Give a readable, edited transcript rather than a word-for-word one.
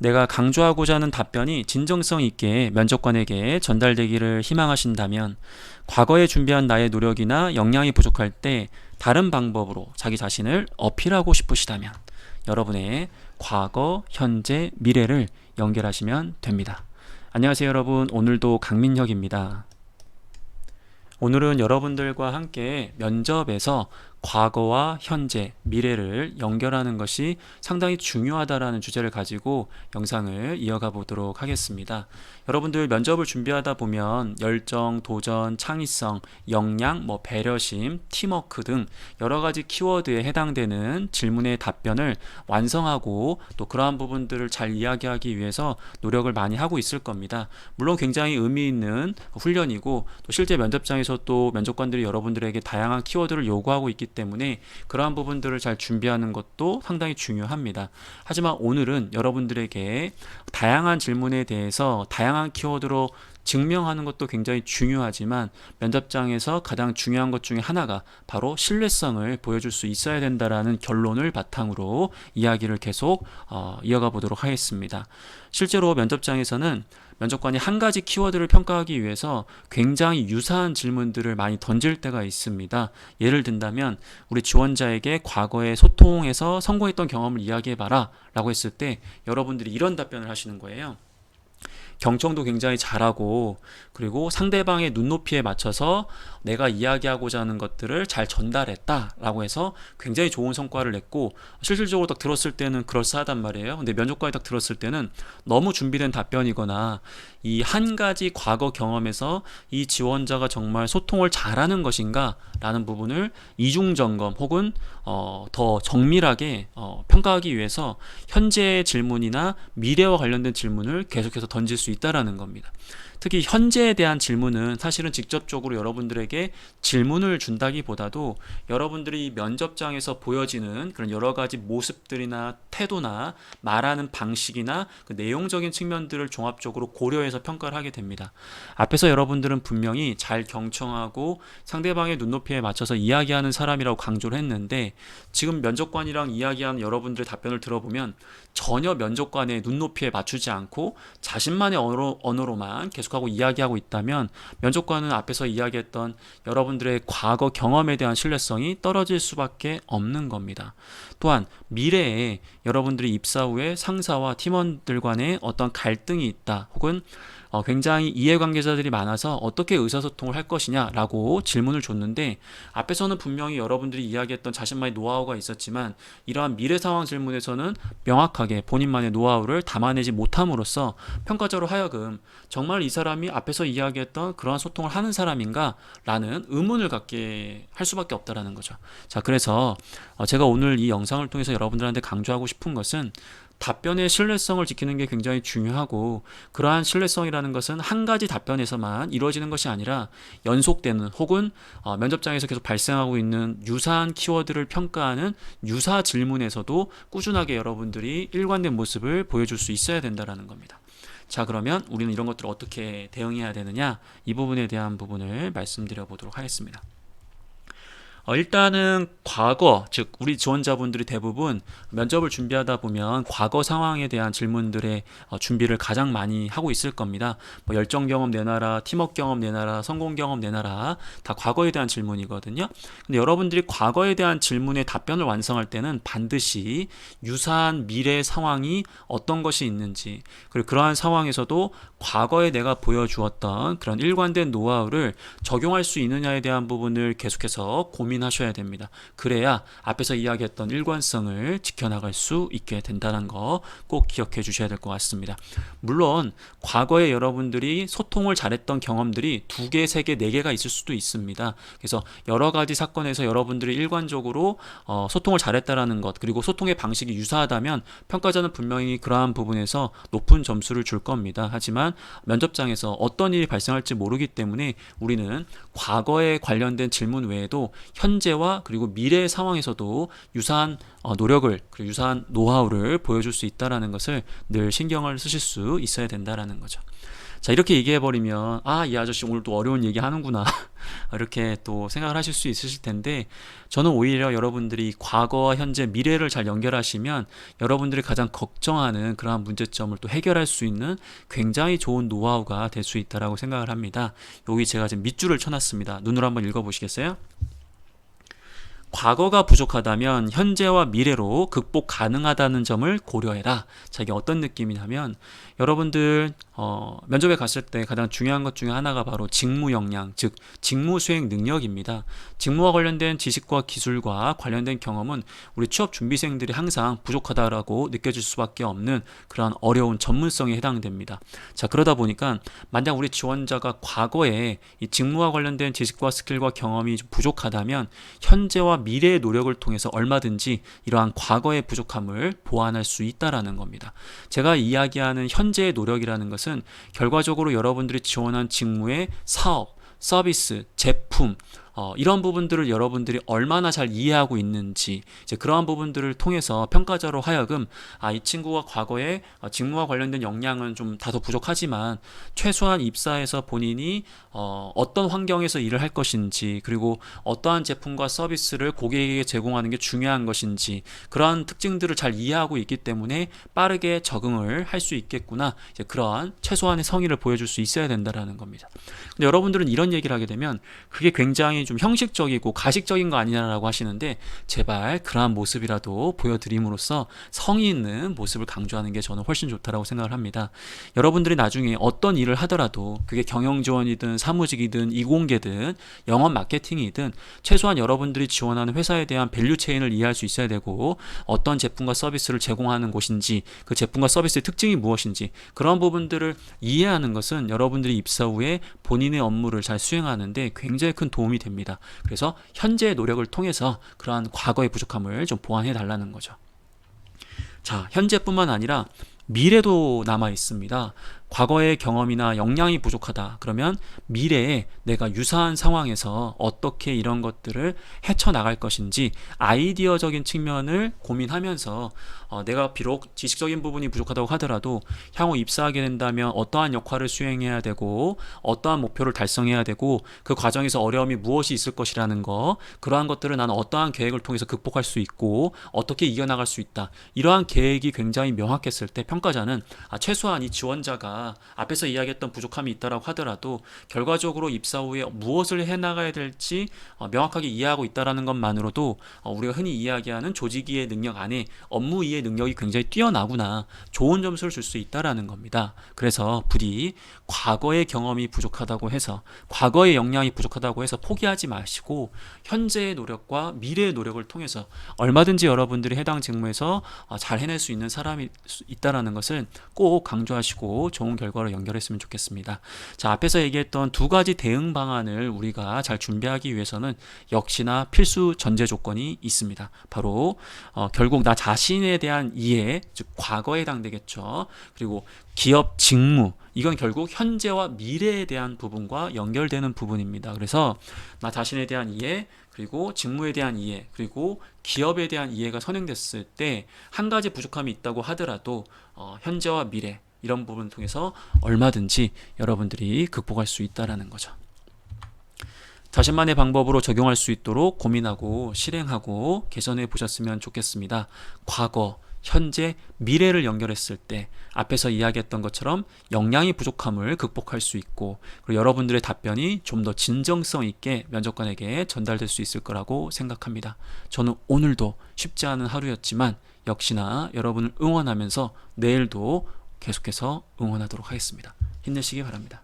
내가 강조하고자 하는 답변이 진정성 있게 면접관에게 전달되기를 희망하신다면 과거에 준비한 나의 노력이나 역량이 부족할 때 다른 방법으로 자기 자신을 어필하고 싶으시다면 여러분의 과거, 현재, 미래를 연결하시면 됩니다. 안녕하세요 여러분. 오늘도 강민혁입니다. 오늘은 여러분들과 함께 면접에서 과거와 현재, 미래를 연결하는 것이 상당히 중요하다라는 주제를 가지고 영상을 이어가 보도록 하겠습니다. 여러분들 면접을 준비하다 보면 열정, 도전, 창의성, 역량, 배려심, 팀워크 등 여러 가지 키워드에 해당되는 질문의 답변을 완성하고 또 그러한 부분들을 잘 이야기하기 위해서 노력을 많이 하고 있을 겁니다. 물론 굉장히 의미 있는 훈련이고 또 실제 면접장에서 또 면접관들이 여러분들에게 다양한 키워드를 요구하고 있기 때문에 그러한 부분들을 잘 준비하는 것도 상당히 중요합니다. 하지만 오늘은 여러분들에게 다양한 질문에 대해서 다양한 키워드로 증명하는 것도 굉장히 중요하지만 면접장에서 가장 중요한 것 중에 하나가 바로 신뢰성을 보여줄 수 있어야 된다라는 결론을 바탕으로 이야기를 계속 이어가 보도록 하겠습니다. 실제로 면접장에서는 면접관이 한 가지 키워드를 평가하기 위해서 굉장히 유사한 질문들을 많이 던질 때가 있습니다. 예를 든다면 우리 지원자에게 과거에 소통해서 성공했던 경험을 이야기해봐라 라고 했을 때 여러분들이 이런 답변을 하시는 거예요. 경청도 굉장히 잘하고 그리고 상대방의 눈높이에 맞춰서 내가 이야기하고자 하는 것들을 잘 전달했다 라고 해서 굉장히 좋은 성과를 냈고 실질적으로 딱 들었을 때는 그럴싸하단 말이에요. 근데 면접관이 딱 들었을 때는 너무 준비된 답변이거나 이 한 가지 과거 경험에서 이 지원자가 정말 소통을 잘하는 것인가 라는 부분을 이중점검 혹은 더 정밀하게 평가하기 위해서 현재의 질문이나 미래와 관련된 질문을 계속해서 던질 수 있다라는 겁니다. 특히 현재에 대한 질문은 사실은 직접적으로 여러분들에게 질문을 준다기보다도 여러분들이 면접장에서 보여지는 그런 여러 가지 모습들이나 태도나 말하는 방식이나 그 내용적인 측면들을 종합적으로 고려해서 평가를 하게 됩니다. 앞에서 여러분들은 분명히 잘 경청하고 상대방의 눈높이에 맞춰서 이야기하는 사람이라고 강조를 했는데 지금 면접관이랑 이야기하는 여러분들의 답변을 들어보면 전혀 면접관의 눈높이에 맞추지 않고 자신만의 언어로만 계속하고 이야기하고 있다면 면접관은 앞에서 이야기했던 여러분들의 과거 경험에 대한 신뢰성이 떨어질 수밖에 없는 겁니다. 또한 미래에 여러분들이 입사 후에 상사와 팀원들 간에 어떤 갈등이 있다 혹은 굉장히 이해관계자들이 많아서 어떻게 의사소통을 할 것이냐라고 질문을 줬는데 앞에서는 분명히 여러분들이 이야기했던 자신만의 노하우가 있었지만 이러한 미래 상황 질문에서는 명확하게 본인만의 노하우를 담아내지 못함으로써 평가자로 하여금 정말 이 사람이 앞에서 이야기했던 그러한 소통을 하는 사람인가 라는 의문을 갖게 할 수밖에 없다라는 거죠. 자, 그래서 제가 오늘 이 영상을 통해서 여러분들한테 강조하고 싶은 것은 답변의 신뢰성을 지키는 게 굉장히 중요하고 그러한 신뢰성이라는 것은 한 가지 답변에서만 이루어지는 것이 아니라 연속되는 혹은 면접장에서 계속 발생하고 있는 유사한 키워드를 평가하는 유사 질문에서도 꾸준하게 여러분들이 일관된 모습을 보여줄 수 있어야 된다는 겁니다. 자, 그러면 우리는 이런 것들을 어떻게 대응해야 되느냐 이 부분에 대한 부분을 말씀드려 보도록 하겠습니다. 일단은 과거, 즉 우리 지원자분들이 대부분 면접을 준비하다 보면 과거 상황에 대한 질문들의 준비를 가장 많이 하고 있을 겁니다. 열정 경험 내놔라, 팀워크 경험 내놔라, 성공 경험 내놔라 다 과거에 대한 질문이거든요. 근데 여러분들이 과거에 대한 질문의 답변을 완성할 때는 반드시 유사한 미래 상황이 어떤 것이 있는지 그리고 그러한 상황에서도 과거에 내가 보여주었던 그런 일관된 노하우를 적용할 수 있느냐에 대한 부분을 계속해서 고민하셔야 됩니다. 그래야 앞에서 이야기했던 일관성을 지켜나갈 수 있게 된다는 거 꼭 기억해 주셔야 될 것 같습니다. 물론 과거에 여러분들이 소통을 잘했던 경험들이 2개, 3개, 4개가 있을 수도 있습니다. 그래서 여러 가지 사건에서 여러분들이 일관적으로 소통을 잘했다라는 것 그리고 소통의 방식이 유사하다면 평가자는 분명히 그러한 부분에서 높은 점수를 줄 겁니다. 하지만 면접장에서 어떤 일이 발생할지 모르기 때문에 우리는 과거에 관련된 질문 외에도 현재와 그리고 미래 상황에서도 유사한 노력을 그리고 유사한 노하우를 보여줄 수 있다는 것을 늘 신경을 쓰실 수 있어야 된다는 거죠. 자, 이렇게 얘기해버리면 이 아저씨 오늘 또 어려운 얘기 하는구나 이렇게 또 생각을 하실 수 있으실 텐데, 저는 오히려 여러분들이 과거와 현재, 미래를 잘 연결하시면 여러분들이 가장 걱정하는 그러한 문제점을 또 해결할 수 있는 굉장히 좋은 노하우가 될 수 있다라고 생각을 합니다. 여기 제가 지금 밑줄을 쳐놨습니다. 눈으로 한번 읽어보시겠어요? 과거가 부족하다면 현재와 미래로 극복 가능하다는 점을 고려해라. 자, 이게 어떤 느낌이냐면, 여러분들 면접에 갔을 때 가장 중요한 것 중에 하나가 바로 직무 역량, 즉 직무 수행 능력입니다. 직무와 관련된 지식과 기술과 관련된 경험은 우리 취업 준비생들이 항상 부족하다라고 느껴질 수밖에 없는 그런 어려운 전문성에 해당됩니다. 자, 그러다 보니까 만약 우리 지원자가 과거에 이 직무와 관련된 지식과 스킬과 경험이 좀 부족하다면 현재와 미래의 노력을 통해서 얼마든지 이러한 과거의 부족함을 보완할 수 있다라는 겁니다. 제가 이야기하는 현재의 노력이라는 것은 결과적으로 여러분들이 지원한 직무의 사업, 서비스, 제품, 이런 부분들을 여러분들이 얼마나 잘 이해하고 있는지, 이제 그러한 부분들을 통해서 평가자로 하여금 이 친구가 과거에 직무와 관련된 역량은 좀 다소 부족하지만 최소한 입사해서 본인이 어떤 환경에서 일을 할 것인지, 그리고 어떠한 제품과 서비스를 고객에게 제공하는 게 중요한 것인지, 그러한 특징들을 잘 이해하고 있기 때문에 빠르게 적응을 할 수 있겠구나, 이제 그러한 최소한의 성의를 보여줄 수 있어야 된다라는 겁니다. 근데 여러분들은 이런 얘기를 하게 되면 그게 굉장히 좀 형식적이고 가식적인 거 아니냐라고 하시는데, 제발 그러한 모습이라도 보여드림으로써 성의 있는 모습을 강조하는 게 저는 훨씬 좋다라고 생각을 합니다. 여러분들이 나중에 어떤 일을 하더라도 그게 경영지원이든 사무직이든 이공계든 영업 마케팅이든 최소한 여러분들이 지원하는 회사에 대한 밸류 체인을 이해할 수 있어야 되고, 어떤 제품과 서비스를 제공하는 곳인지, 그 제품과 서비스의 특징이 무엇인지, 그런 부분들을 이해하는 것은 여러분들이 입사 후에 본인의 업무를 잘 수행하는데 굉장히 큰 도움이 됩니다. 그래서 현재의 노력을 통해서 그러한 과거의 부족함을 좀 보완해 달라는 거죠. 자, 현재뿐만 아니라 미래도 남아 있습니다. 과거의 경험이나 역량이 부족하다 그러면 미래에 내가 유사한 상황에서 어떻게 이런 것들을 헤쳐나갈 것인지 아이디어적인 측면을 고민하면서 내가 비록 지식적인 부분이 부족하다고 하더라도 향후 입사하게 된다면 어떠한 역할을 수행해야 되고 어떠한 목표를 달성해야 되고 그 과정에서 어려움이 무엇이 있을 것이라는 거, 그러한 것들을 나는 어떠한 계획을 통해서 극복할 수 있고 어떻게 이겨나갈 수 있다, 이러한 계획이 굉장히 명확했을 때 평가자는 최소한 이 지원자가 앞에서 이야기했던 부족함이 있다라고 하더라도 결과적으로 입사 후에 무엇을 해나가야 될지 명확하게 이해하고 있다는 것만으로도 우리가 흔히 이야기하는 조직이해 능력 안에 업무 이해 능력이 굉장히 뛰어나구나, 좋은 점수를 줄 수 있다는 겁니다. 그래서 부디 과거의 경험이 부족하다고 해서, 과거의 역량이 부족하다고 해서 포기하지 마시고 현재의 노력과 미래의 노력을 통해서 얼마든지 여러분들이 해당 직무에서 잘 해낼 수 있는 사람이 있다는 것을 꼭 강조하시고 좋은 결과로 연결했으면 좋겠습니다. 자, 앞에서 얘기했던 두 가지 대응 방안을 우리가 잘 준비하기 위해서는 역시나 필수 전제 조건이 있습니다. 바로 결국 나 자신에 대한 이해, 즉 과거에 해당되겠죠. 그리고 기업 직무, 이건 결국 현재와 미래에 대한 부분과 연결되는 부분입니다. 그래서 나 자신에 대한 이해, 그리고 직무에 대한 이해, 그리고 기업에 대한 이해가 선행됐을 때 한 가지 부족함이 있다고 하더라도 현재와 미래, 이런 부분을 통해서 얼마든지 여러분들이 극복할 수 있다는 거죠. 자신만의 방법으로 적용할 수 있도록 고민하고 실행하고 개선해 보셨으면 좋겠습니다. 과거, 현재, 미래를 연결했을 때 앞에서 이야기했던 것처럼 역량이 부족함을 극복할 수 있고, 그리고 여러분들의 답변이 좀 더 진정성 있게 면접관에게 전달될 수 있을 거라고 생각합니다. 저는 오늘도 쉽지 않은 하루였지만 역시나 여러분을 응원하면서 내일도 계속해서 응원하도록 하겠습니다. 힘내시기 바랍니다.